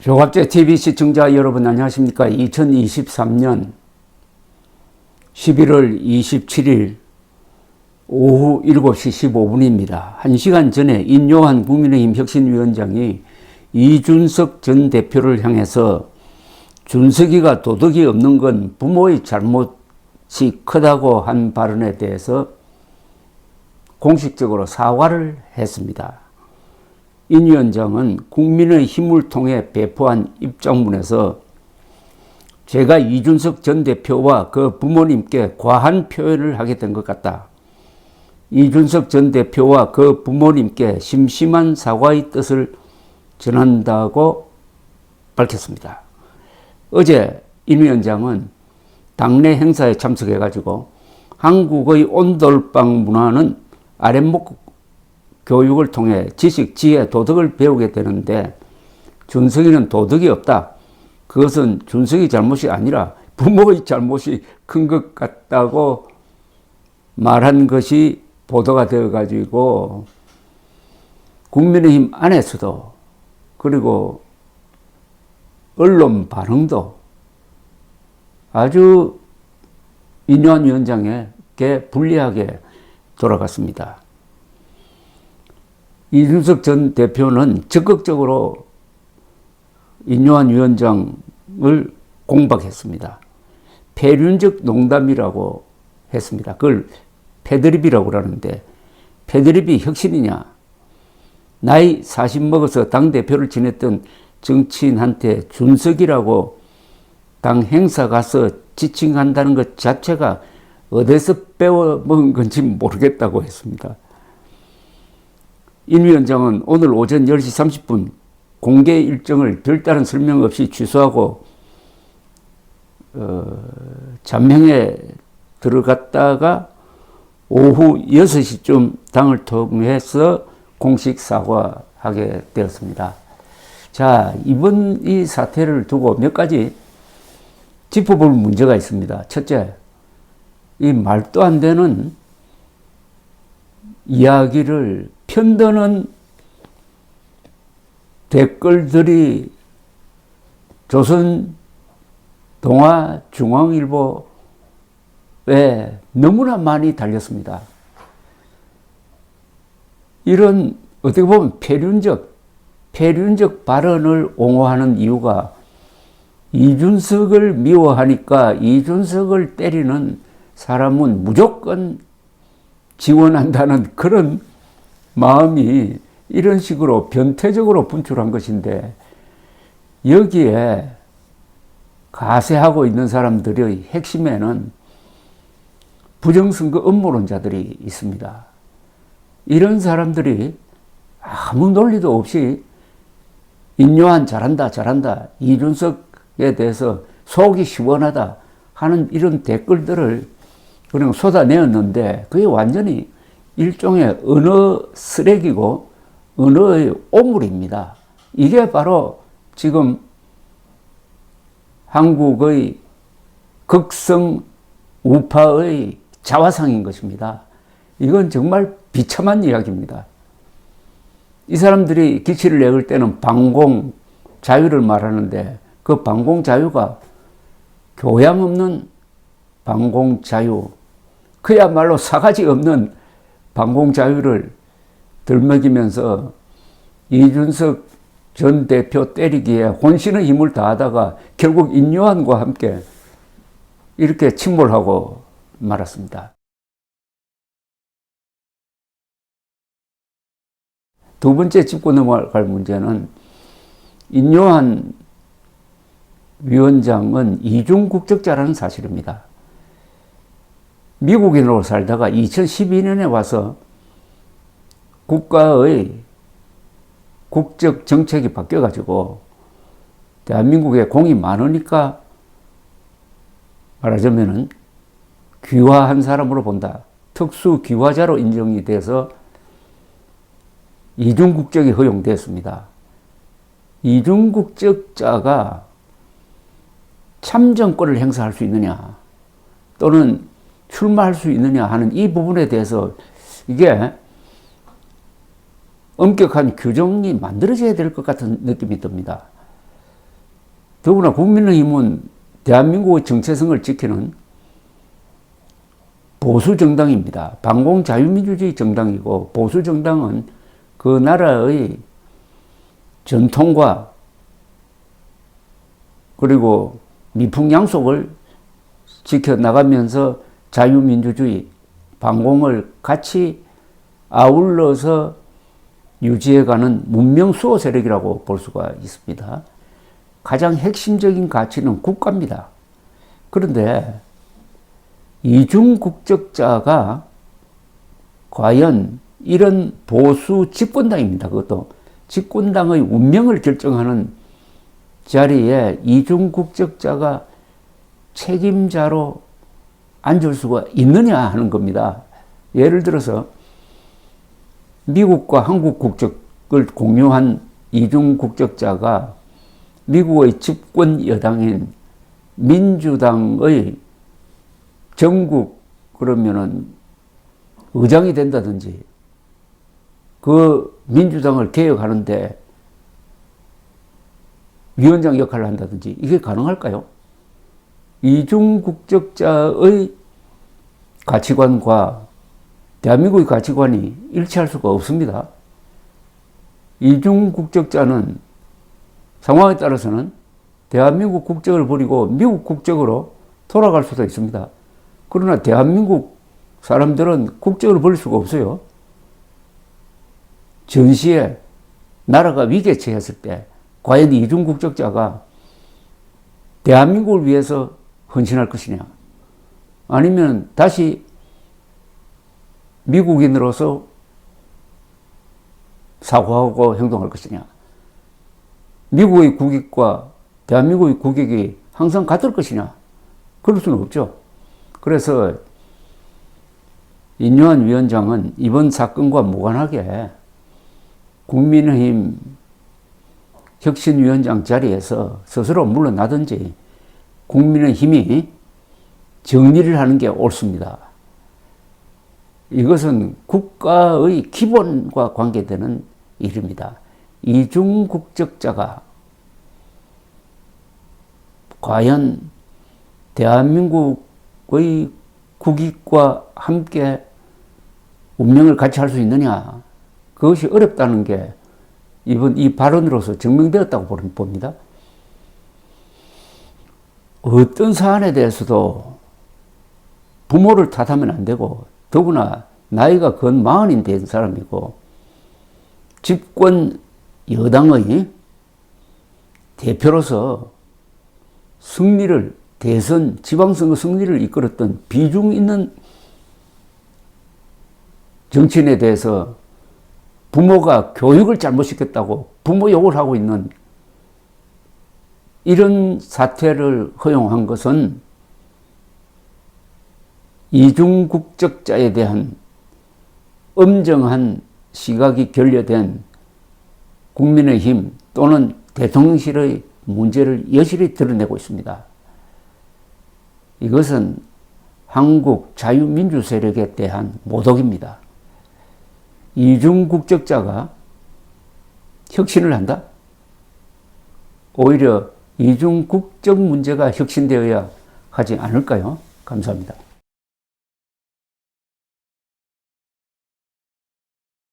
조갑제 TV 시청자 여러분 안녕하십니까? 2023년 11월 27일 오후 7시 15분입니다. 1시간 전에 인요한 국민의힘 혁신위원장이 이준석 전 대표를 향해서 준석이가 도덕이 없는 건 부모의 잘못이 크다고 한 발언에 대해서 공식적으로 사과를 했습니다. 인 위원장은 국민의힘을 통해 배포한 입장문에서 제가 이준석 전 대표와 그 부모님께 과한 표현을 하게 된 것 같다. 이준석 전 대표와 그 부모님께 심심한 사과의 뜻을 전한다고 밝혔습니다. 어제 인 위원장은 당내 행사에 참석해가지고 한국의 온돌방 문화는 아랫목 교육을 통해 지식, 지혜, 도덕을 배우게 되는데 준석이는 도덕이 없다. 그것은 준석이 잘못이 아니라 부모의 잘못이 큰 것 같다고 말한 것이 보도가 되어가지고 국민의힘 안에서도 그리고 언론 반응도 아주 인요한 위원장에게 불리하게 돌아갔습니다. 이준석 전 대표는 적극적으로 인요한 위원장을 공박했습니다. 폐륜적 농담이라고 했습니다. 그걸 패드립이라고 그러는데 패드립이 혁신이냐? 나이 40 먹어서 당대표를 지냈던 정치인한테 준석이라고 당 행사 가서 지칭한다는 것 자체가 어디서 배워먹은 건지 모르겠다고 했습니다. 인 위원장은 오늘 오전 10시 30분 공개 일정을 별다른 설명 없이 취소하고 잠행에 들어갔다가 오후 6시쯤 당을 통해서 공식 사과하게 되었습니다. 자, 이번 이 사태를 두고 몇 가지 짚어볼 문제가 있습니다. 첫째, 이 말도 안 되는 이야기를 편드는 댓글들이 조선 동아 중앙일보에 너무나 많이 달렸습니다. 이런 어떻게 보면 폐륜적 발언을 옹호하는 이유가 이준석을 미워하니까 이준석을 때리는 사람은 무조건 지원한다는 그런 마음이 이런 식으로 변태적으로 분출한 것인데 여기에 가세하고 있는 사람들의 핵심에는 부정선거 음모론자들이 있습니다. 이런 사람들이 아무 논리도 없이 인요한 잘한다 이준석에 대해서 속이 시원하다 하는 이런 댓글들을 그냥 쏟아내었는데 그게 완전히 일종의 언어 쓰레기고 언어의 오물입니다. 이게 바로 지금 한국의 극성 우파의 자화상인 것입니다. 이건 정말 비참한 이야기입니다. 이 사람들이 기치를 내걸 때는 방공 자유를 말하는데 그 방공 자유가 교양 없는 방공 자유, 그야말로 사가지 없는 방공 자유를 들먹이면서 이준석 전 대표 때리기에 혼신의 힘을 다하다가 결국 인요한과 함께 이렇게 침몰하고 말았습니다. 두 번째 짚고 넘어갈 문제는 인요한 위원장은 이중 국적자라는 사실입니다. 미국인으로 살다가 2012년에 와서 국가의 국적 정책이 바뀌어가지고 대한민국에 공이 많으니까 말하자면은 귀화한 사람으로 본다. 특수 귀화자로 인정이 돼서 이중국적이 허용됐습니다. 이중국적자가 참정권을 행사할 수 있느냐 또는 출마할 수 있느냐 하는 이 부분에 대해서 이게 엄격한 규정이 만들어져야 될 것 같은 느낌이 듭니다. 더구나 국민의힘은 대한민국의 정체성을 지키는 보수 정당입니다. 반공 자유민주주의 정당이고, 보수 정당은 그 나라의 전통과 그리고 미풍양속을 지켜나가면서 자유민주주의, 반공을 같이 아울러서 유지해가는 문명수호 세력이라고 볼 수가 있습니다. 가장 핵심적인 가치는 국가입니다. 그런데 이중국적자가 과연 이런 보수 집권당입니다. 그것도 집권당의 운명을 결정하는 자리에 이중국적자가 책임자로 앉을 수가 있느냐 하는 겁니다. 예를 들어서 미국과 한국 국적을 공유한 이중국적자가 미국의 집권 여당인 민주당의 전국 그러면은 의장이 된다든지 그 민주당을 개혁하는데 위원장 역할을 한다든지 이게 가능할까요? 이중국적자의 가치관과 대한민국의 가치관이 일치할 수가 없습니다. 이중국적자는 상황에 따라서는 대한민국 국적을 버리고 미국 국적으로 돌아갈 수도 있습니다. 그러나 대한민국 사람들은 국적을 버릴 수가 없어요. 전시에 나라가 위기에 처했을 때 과연 이중국적자가 대한민국을 위해서 헌신할 것이냐, 아니면 다시 미국인으로서 사고하고 행동할 것이냐, 미국의 국익과 대한민국의 국익이 항상 같을 것이냐, 그럴 수는 없죠. 그래서 인요한 위원장은 이번 사건과 무관하게 국민의힘 혁신위원장 자리에서 스스로 물러나든지 국민의힘이 정리를 하는 게 옳습니다. 이것은 국가의 기본과 관계되는 일입니다. 이중국적자가 과연 대한민국의 국익과 함께 운명을 같이 할 수 있느냐, 그것이 어렵다는 게 이번 이 발언으로서 증명되었다고 봅니다. 어떤 사안에 대해서도 부모를 탓하면 안 되고, 더구나 나이가 근 40이 된 사람이고 집권 여당의 대표로서 승리를, 대선 지방선거 승리를 이끌었던 비중 있는 정치인에 대해서 부모가 교육을 잘못시켰다고 부모 욕을 하고 있는 이런 사태를 허용한 것은 이중국적자에 대한 엄정한 시각이 결여된 국민의힘 또는 대통령실의 문제를 여실히 드러내고 있습니다. 이것은 한국 자유민주 세력에 대한 모독입니다. 이중국적자가 혁신을 한다? 오히려 이중국적 문제가 혁신되어야 하지 않을까요? 감사합니다.